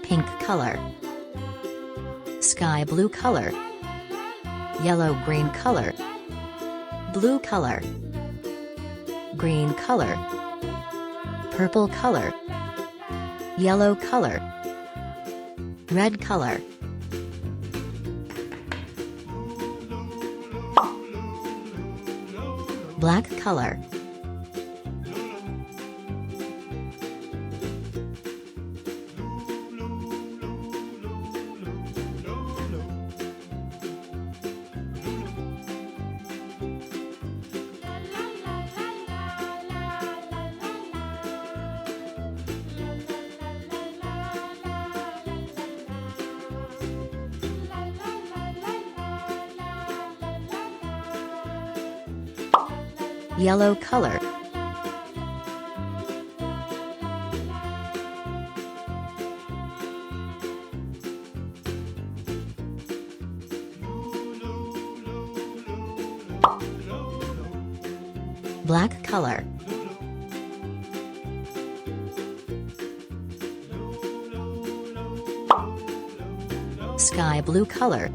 pink color, sky blue color, yellow-green color, blue color, green color, purple color, yellow color, red color, black color, yellow color, black color, sky blue color,